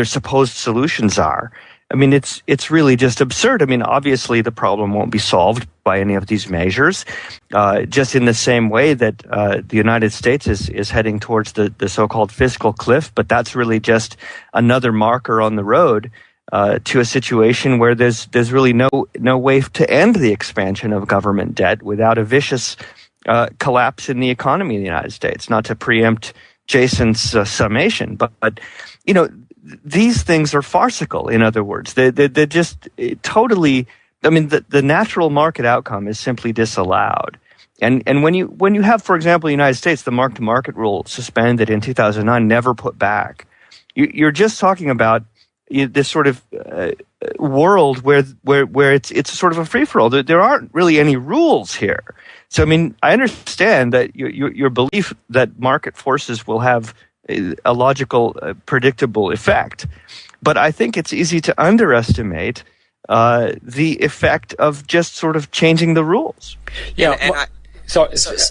supposed solutions are. I mean, it's really just absurd. I mean, obviously the problem won't be solved by any of these measures, just in the same way that the United States is heading towards the so-called fiscal cliff, but that's really just another marker on the road to a situation where there's really no way to end the expansion of government debt without a vicious collapse in the economy in the United States. Not to preempt Jason's summation, but these things are farcical. In other words, they're just totally. I mean, the natural market outcome is simply disallowed. And when you have, for example, the United States, the mark-to-market rule suspended in 2009, never put back, you're just talking about this sort of world where it's sort of a free-for-all. There aren't really any rules here. So, I mean, I understand that your belief that market forces will have a logical, predictable effect, but I think it's easy to underestimate the effect of just sort of changing the rules. Yeah.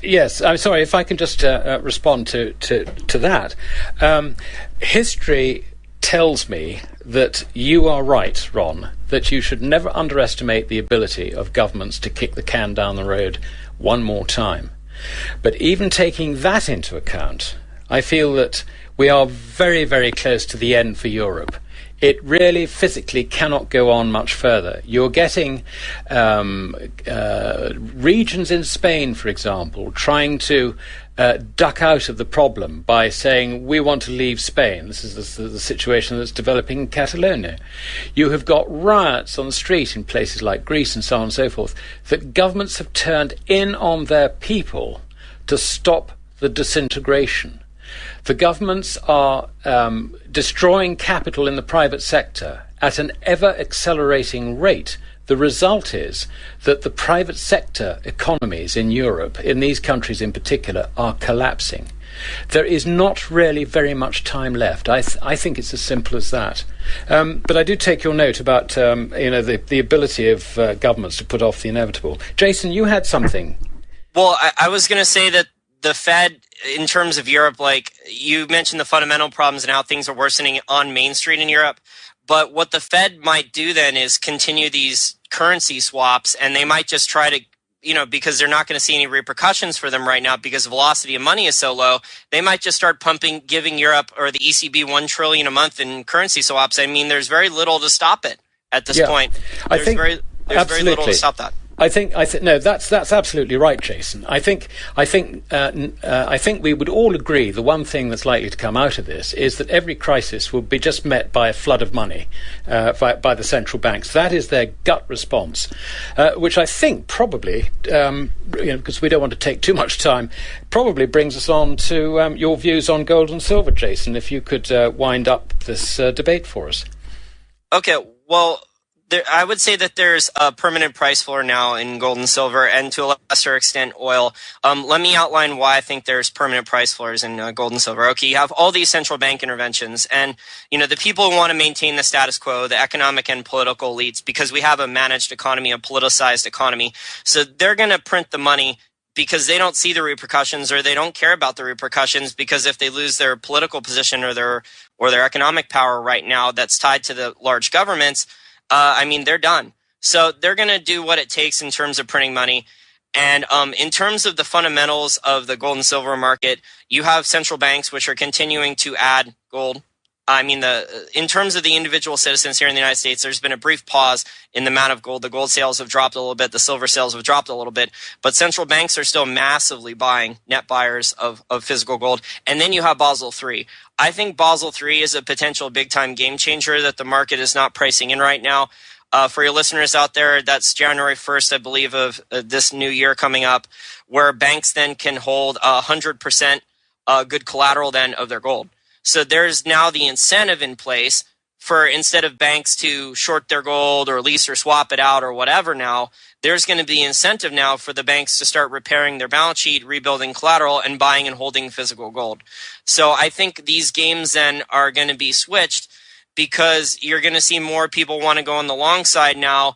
Yes, I'm sorry if I can just respond to that. History tells me that you are right, Ron, that you should never underestimate the ability of governments to kick the can down the road one more time. But even taking that into account, I feel that we are very, very close to the end for Europe. It really physically cannot go on much further. You're getting regions in Spain, for example, trying to duck out of the problem by saying, we want to leave Spain. This is the situation that's developing in Catalonia. You have got riots on the street in places like Greece and so on and so forth, that governments have turned in on their people to stop the disintegration. The governments are destroying capital in the private sector at an ever-accelerating rate. The result is that the private sector economies in Europe, in these countries in particular, are collapsing. There is not really very much time left. I think it's as simple as that. But I do take your note about the ability of governments to put off the inevitable. Jason, you had something. Well, I was going to say that the Fed, in terms of Europe, like you mentioned the fundamental problems and how things are worsening on Main Street in Europe. But what the Fed might do then is continue these currency swaps, and they might just try to, because they're not going to see any repercussions for them right now because the velocity of money is so low, they might just start giving Europe or the ECB $1 trillion a month in currency swaps. I mean, there's very little to stop it at this point. There's very little to stop that. I think no, that's absolutely right, Jason. I think we would all agree the one thing that's likely to come out of this is that every crisis will be just met by a flood of money by the central banks. That is their gut response, which I think probably, because we don't want to take too much time, probably brings us on to your views on gold and silver, Jason. If you could wind up this debate for us. Okay. Well, I would say that there's a permanent price floor now in gold and silver, and to a lesser extent oil. Let me outline why I think there's permanent price floors in gold and silver. Okay, you have all these central bank interventions, and the people who want to maintain the status quo, the economic and political elites, because we have a managed economy, a politicized economy. So they're going to print the money because they don't see the repercussions, or they don't care about the repercussions, because if they lose their political position or their economic power right now that's tied to the large governments, they're done. So they're going to do what it takes in terms of printing money. And in terms of the fundamentals of the gold and silver market, you have central banks which are continuing to add gold. In terms of the individual citizens here in the United States, there's been a brief pause in the amount of gold. The gold sales have dropped a little bit. The silver sales have dropped a little bit. But central banks are still massively buying, net buyers of physical gold. And then you have Basel III. I think Basel III is a potential big-time game changer that the market is not pricing in right now. For your listeners out there, that's January 1st, I believe, of this new year coming up, where banks then can hold 100% good collateral then of their gold. So there's now the incentive in place for, instead of banks to short their gold or lease or swap it out or whatever now, there's going to be incentive now for the banks to start repairing their balance sheet, rebuilding collateral, and buying and holding physical gold. So I think these games then are going to be switched, because you're going to see more people want to go on the long side now,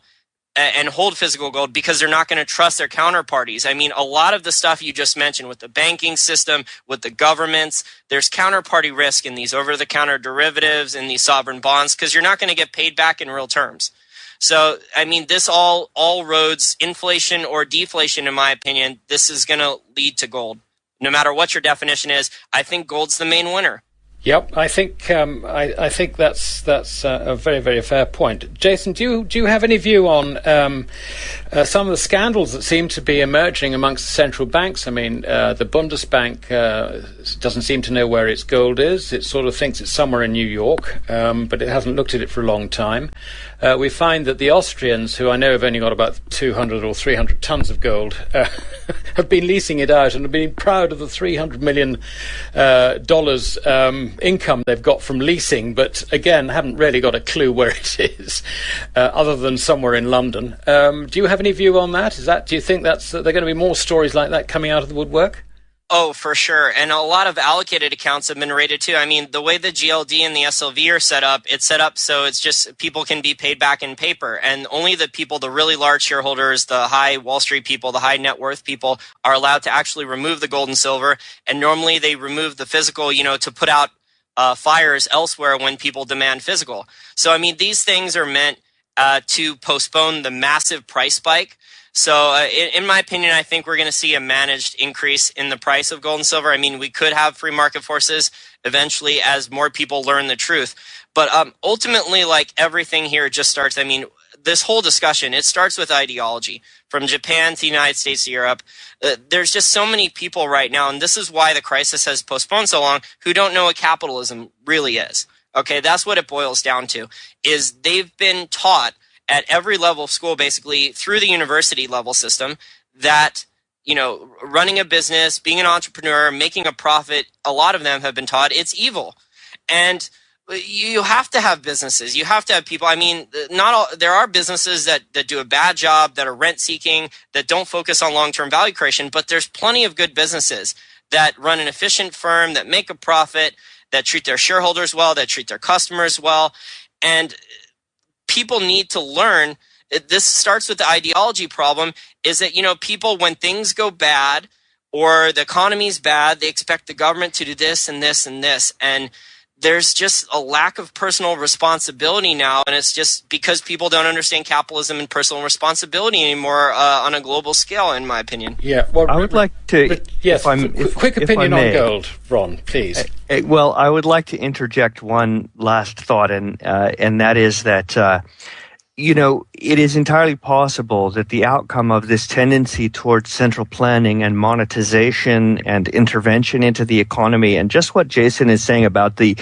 and hold physical gold because they're not going to trust their counterparties. I mean, a lot of the stuff you just mentioned with the banking system, with the governments, there's counterparty risk in these over-the-counter derivatives and these sovereign bonds because you're not going to get paid back in real terms. So, I mean, this all roads, inflation or deflation, in my opinion, this is going to lead to gold. No matter what your definition is, I think gold's the main winner. Yep, I think I think that's a very, very fair point. Jason, do you have any view on some of the scandals that seem to be emerging amongst the central banks? I mean, the Bundesbank doesn't seem to know where its gold is. It sort of thinks it's somewhere in New York, but it hasn't looked at it for a long time. We find that the Austrians, who I know have only got about 200 or 300 tons of gold, have been leasing it out and have been proud of the $300 million income they've got from leasing, but again, haven't really got a clue where it is, other than somewhere in London. Do you have any view on that? Do you think that there are going to be more stories like that coming out of the woodwork? Oh, for sure. And a lot of allocated accounts have been raided too. I mean, the way the GLD and the SLV are set up, it's set up so it's just people can be paid back in paper. And only the people, the really large shareholders, the high Wall Street people, the high net worth people are allowed to actually remove the gold and silver. And normally they remove the physical, to put out fires elsewhere when people demand physical. So, I mean, these things are meant to postpone the massive price spike. So in my opinion, I think we're going to see a managed increase in the price of gold and silver. I mean, we could have free market forces eventually as more people learn the truth. But ultimately, like everything here just starts, I mean, this whole discussion, it starts with ideology. From Japan to the United States to Europe, there's just so many people right now, and this is why the crisis has postponed so long, who don't know what capitalism really is. Okay, that's what it boils down to, is they've been taught at every level of school, basically through the university level system, that, running a business, being an entrepreneur, making a profit, a lot of them have been taught it's evil. And you have to have businesses. You have to have people. I mean, there are businesses that do a bad job, that are rent seeking, that don't focus on long-term value creation, but there's plenty of good businesses that run an efficient firm, that make a profit, that treat their shareholders well, that treat their customers well. And people need to learn. This starts with the ideology problem, is that, people, when things go bad or the economy's bad, they expect the government to do this and this and this. And there's just a lack of personal responsibility now. And it's just because people don't understand capitalism and personal responsibility anymore on a global scale, in my opinion. Yeah. Well, I would like to... Yes, quick opinion on gold, Ron, please. Well, I would like to interject one last thought, and that is that, it is entirely possible that the outcome of this tendency towards central planning and monetization and intervention into the economy, and just what Jason is saying about the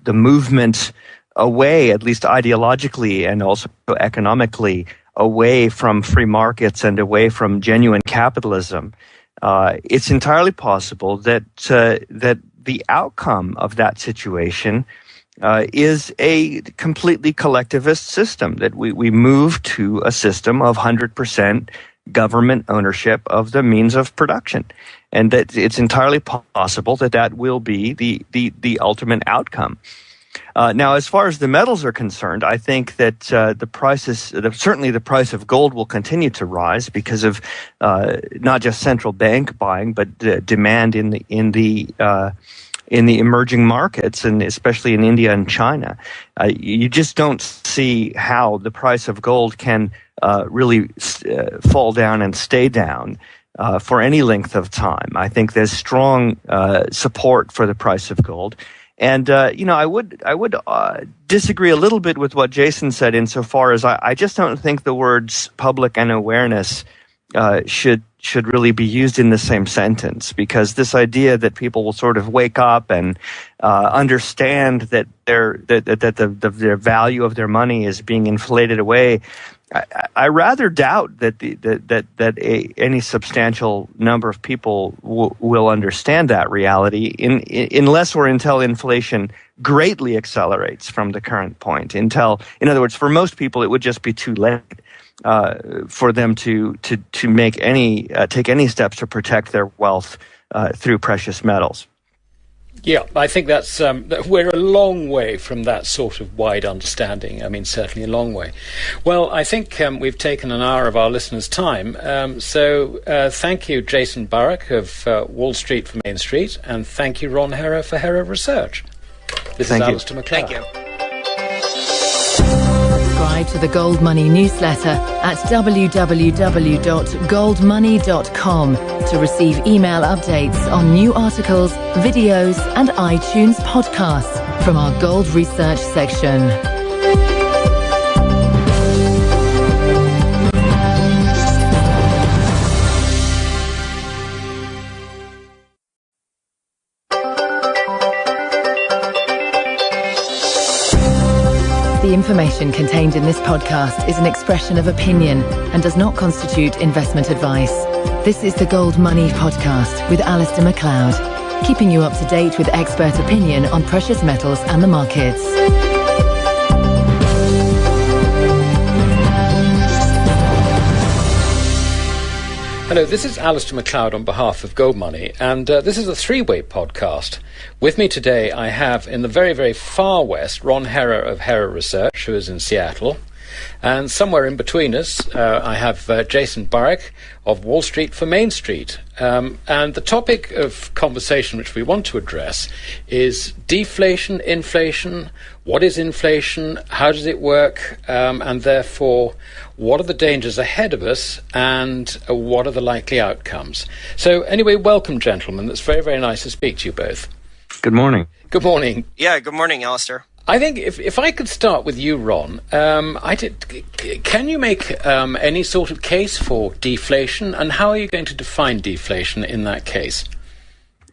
movement away, at least ideologically and also economically, away from free markets and away from genuine capitalism, it's entirely possible that the outcome of that situation is a completely collectivist system, that we move to a system of 100% government ownership of the means of production, and that it's entirely possible that will be the ultimate outcome. Now, as far as the metals are concerned, I think that certainly the price of gold will continue to rise because of not just central bank buying, but demand in the emerging markets, and especially in India and China. You just don't see how the price of gold can really fall down and stay down for any length of time. I think there's strong support for the price of gold. And, I would disagree a little bit with what Jason said insofar as I just don't think the words public and awareness should really be used in the same sentence, because this idea that people will sort of wake up and understand that their value of their money is being inflated away, I rather doubt that any substantial number of people will understand that reality unless or until inflation greatly accelerates from the current point. In other words, for most people, it would just be too late for them to take any steps to protect their wealth through precious metals. Yeah, I think that's we're a long way from that sort of wide understanding. I mean, certainly a long way. Well, I think we've taken an hour of our listeners' time. So thank you, Jason Burrock of Wall Street for Main Street, and thank you, Ron Herrer for Herrer Research. This is Alistair MacLeod. Thank you. Subscribe to the Gold Money newsletter at www.goldmoney.com to receive email updates on new articles, videos, and iTunes podcasts from our Gold Research section. The information contained in this podcast is an expression of opinion and does not constitute investment advice. This is the Gold Money Podcast with Alistair MacLeod, keeping you up to date with expert opinion on precious metals and the markets. Hello, this is Alistair MacLeod on behalf of Gold Money, and this is a three-way podcast. With me today, I have in the very, very far west, Ron Herrer of Herrer Research, who is in Seattle. And somewhere in between us, I have Jason Burrock of Wall Street for Main Street. And the topic of conversation which we want to address is deflation, inflation. What is inflation? How does it work? And therefore, what are the dangers ahead of us? And what are the likely outcomes? So anyway, welcome, gentlemen. It's very, very nice to speak to you both. Good morning. Good morning. Yeah, good morning, Alistair. I think if I could start with you, Ron, can you make any sort of case for deflation, and how are you going to define deflation in that case?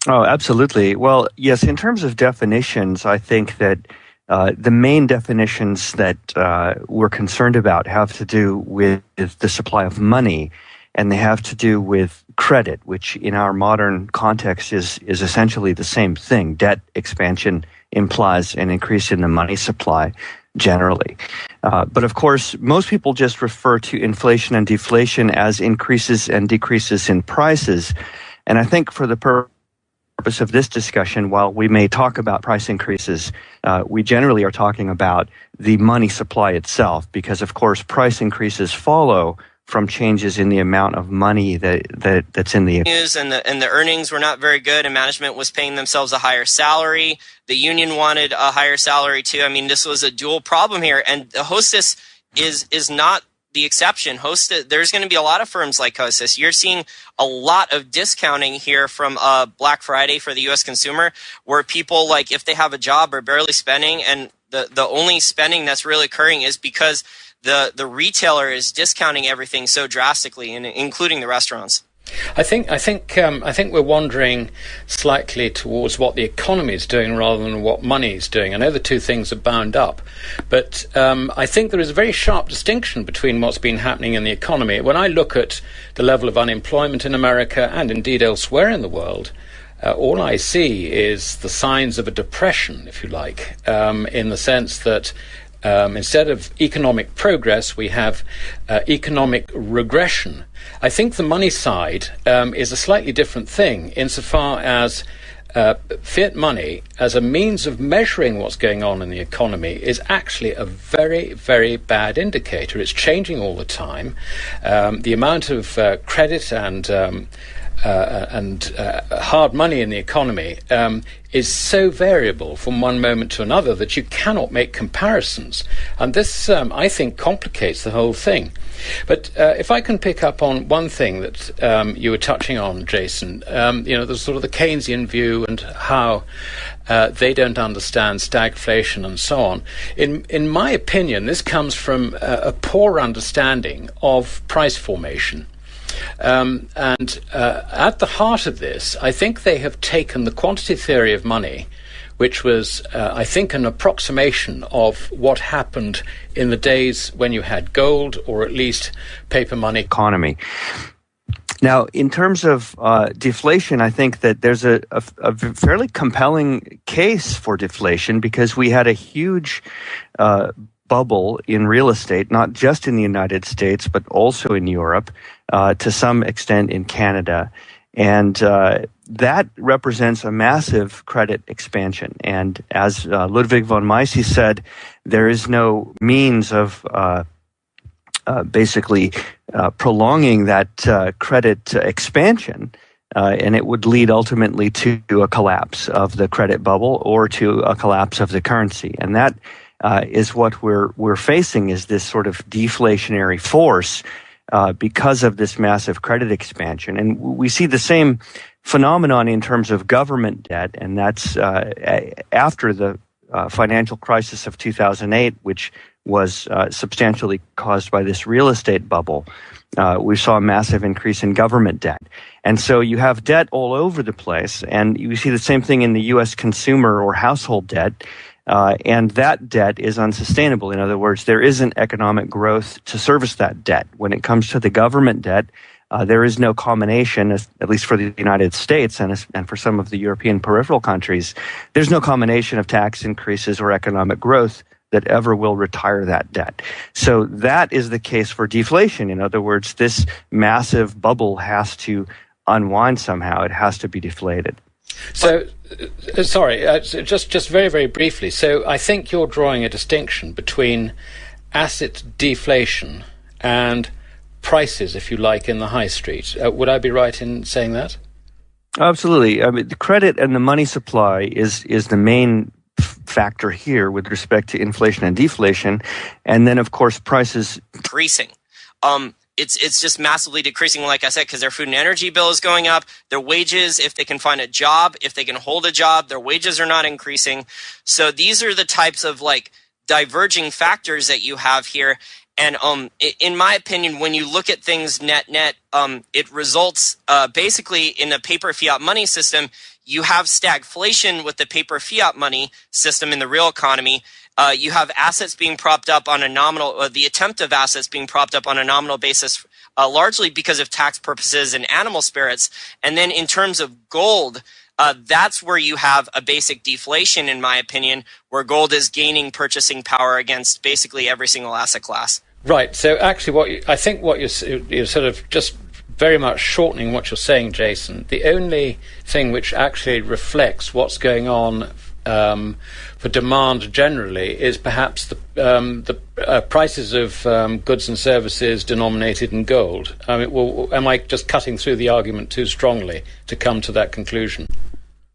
Oh, absolutely. Well, yes, in terms of definitions, I think that the main definitions that we're concerned about have to do with the supply of money, and they have to do with credit, which in our modern context is essentially the same thing. Debt expansion implies an increase in the money supply generally. But of course, most people just refer to inflation and deflation as increases and decreases in prices. And I think for the purpose of this discussion, while we may talk about price increases, we generally are talking about the money supply itself, because of course price increases follow from changes in the amount of money that's in the news, and the earnings were not very good, and management was paying themselves a higher salary. The union wanted a higher salary too. I mean, this was a dual problem here, and the Hostess is not the exception. There's going to be a lot of firms like Hostess. You're seeing a lot of discounting here from Black Friday for the U.S. consumer, where people, like, if they have a job, are barely spending, and the only spending that's really occurring is because the retailer is discounting everything so drastically, and including the restaurants. I think we're wandering slightly towards what the economy is doing rather than what money is doing. I know the two things are bound up, but I think there is a very sharp distinction between what's been happening in the economy. When I look at the level of unemployment in America and indeed elsewhere in the world, all I see is the signs of a depression, if you like, in the sense that instead of economic progress, we have economic regression. I think the money side is a slightly different thing insofar as fiat money as a means of measuring what's going on in the economy is actually a very, very bad indicator. It's changing all the time. The amount of credit and hard money in the economy is so variable from one moment to another that you cannot make comparisons. And this, I think, complicates the whole thing. But if I can pick up on one thing that you were touching on, Jason, there's sort of the Keynesian view and how they don't understand stagflation and so on. In my opinion, this comes from a poor understanding of price formation. And at the heart of this, I think they have taken the quantity theory of money, which was, I think, an approximation of what happened in the days when you had gold, or at least paper money economy. Now, in terms of deflation, I think that there's a fairly compelling case for deflation, because we had a huge bubble in real estate, not just in the United States, but also in Europe, to some extent in Canada. And that represents a massive credit expansion. And as Ludwig von Mises said, there is no means of basically prolonging that credit expansion, and it would lead ultimately to a collapse of the credit bubble or to a collapse of the currency. And that is what we're facing, is this sort of deflationary force because of this massive credit expansion. And we see the same phenomenon in terms of government debt, and that's after the financial crisis of 2008, which was substantially caused by this real estate bubble. We saw a massive increase in government debt. And so you have debt all over the place, and you see the same thing in the U.S. consumer or household debt. And that debt is unsustainable. In other words, there isn't economic growth to service that debt. When it comes to the government debt, there is no combination, at least for the United States and for some of the European peripheral countries, there's no combination of tax increases or economic growth that ever will retire that debt. So that is the case for deflation. In other words, this massive bubble has to unwind somehow. It has to be deflated. So, sorry, just very, very briefly. So I think you're drawing a distinction between asset deflation and prices, if you like, in the high street. Would I be right in saying that? Absolutely. I mean, the credit and the money supply is the main factor here with respect to inflation and deflation. And then, of course, prices increasing. It's just massively decreasing, like I said, because their food and energy bill is going up. Their wages, if they can find a job, if they can hold a job, their wages are not increasing. So these are the types of like diverging factors that you have here. And in my opinion, when you look at things net, it results basically in a paper fiat money system. You have stagflation with the paper fiat money system in the real economy. You have assets being propped up on a nominal, the attempt of assets being propped up on a nominal basis, largely because of tax purposes and animal spirits. And then in terms of gold, that's where you have a basic deflation, in my opinion, where gold is gaining purchasing power against basically every single asset class. Right. So actually, I think what you're sort of just very much shortening what you're saying, Jason. The only thing which actually reflects what's going on for demand generally is perhaps the prices of goods and services denominated in gold. I mean, well, am I just cutting through the argument too strongly to come to that conclusion?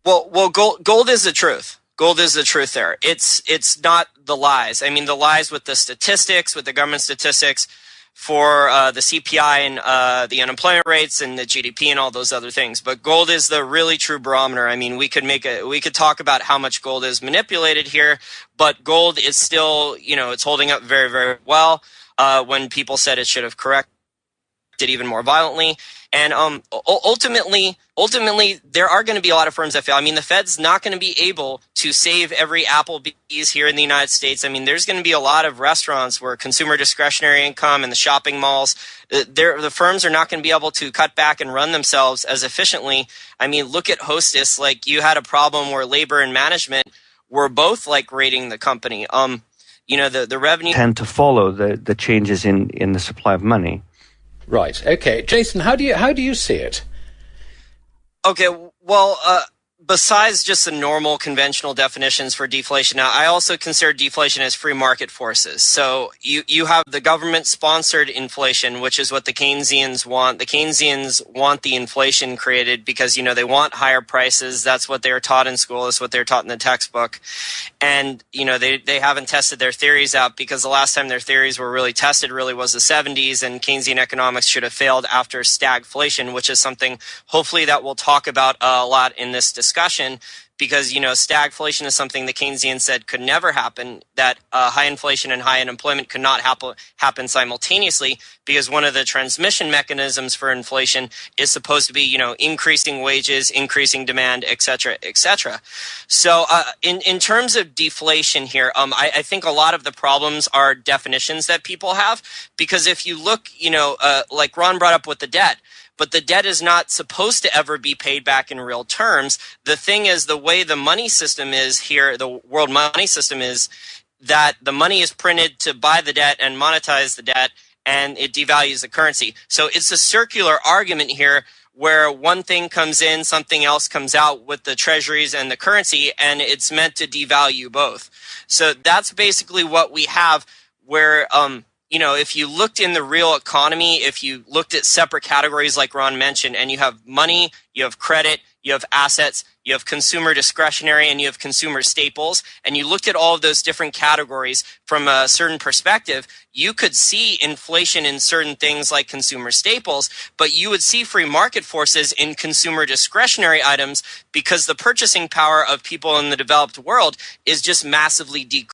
Well, gold is the truth. Gold is the truth there. It's not the lies. I mean, the lies with the statistics, with the government statistics for the CPI and the unemployment rates and the GDP and all those other things. But gold is the really true barometer. I mean, we could talk about how much gold is manipulated here, but gold is still, it's holding up very, very well. When people said it should have corrected even more violently. And ultimately, there are going to be a lot of firms that fail. I mean, the Fed's not going to be able to save every Applebee's here in the United States. I mean, there's going to be a lot of restaurants where consumer discretionary income and the shopping malls, the firms are not going to be able to cut back and run themselves as efficiently. I mean, look at Hostess. Like, you had a problem where labor and management were both like raiding the company. The revenue tend to follow the changes in the supply of money. Right. Okay, Jason, how do you see it? Okay. Well, besides just the normal conventional definitions for deflation, now I also consider deflation as free market forces. So you have the government-sponsored inflation, which is what the Keynesians want. The Keynesians want the inflation created because, they want higher prices. That's what they were taught in school. That's what they're taught in the textbook. And, they haven't tested their theories out, because the last time their theories were really tested really was the 70s, and Keynesian economics should have failed after stagflation, which is something hopefully that we'll talk about a lot in this discussion, because, stagflation is something the Keynesians said could never happen, that high inflation and high unemployment could not happen simultaneously, because one of the transmission mechanisms for inflation is supposed to be, increasing wages, increasing demand, et cetera, et cetera. So in terms of deflation here, I think a lot of the problems are definitions that people have, because if you look, like Ron brought up with the debt, but the debt is not supposed to ever be paid back in real terms. The thing is, the way the money system is here, the world money system is that the money is printed to buy the debt and monetize the debt, and it devalues the currency. So it's a circular argument here where one thing comes in, something else comes out with the treasuries and the currency, and it's meant to devalue both. So that's basically what we have, where if you looked in the real economy, if you looked at separate categories like Ron mentioned, and you have money, you have credit, you have assets, you have consumer discretionary, and you have consumer staples, and you looked at all of those different categories from a certain perspective, you could see inflation in certain things like consumer staples, but you would see free market forces in consumer discretionary items because the purchasing power of people in the developed world is just massively decreased.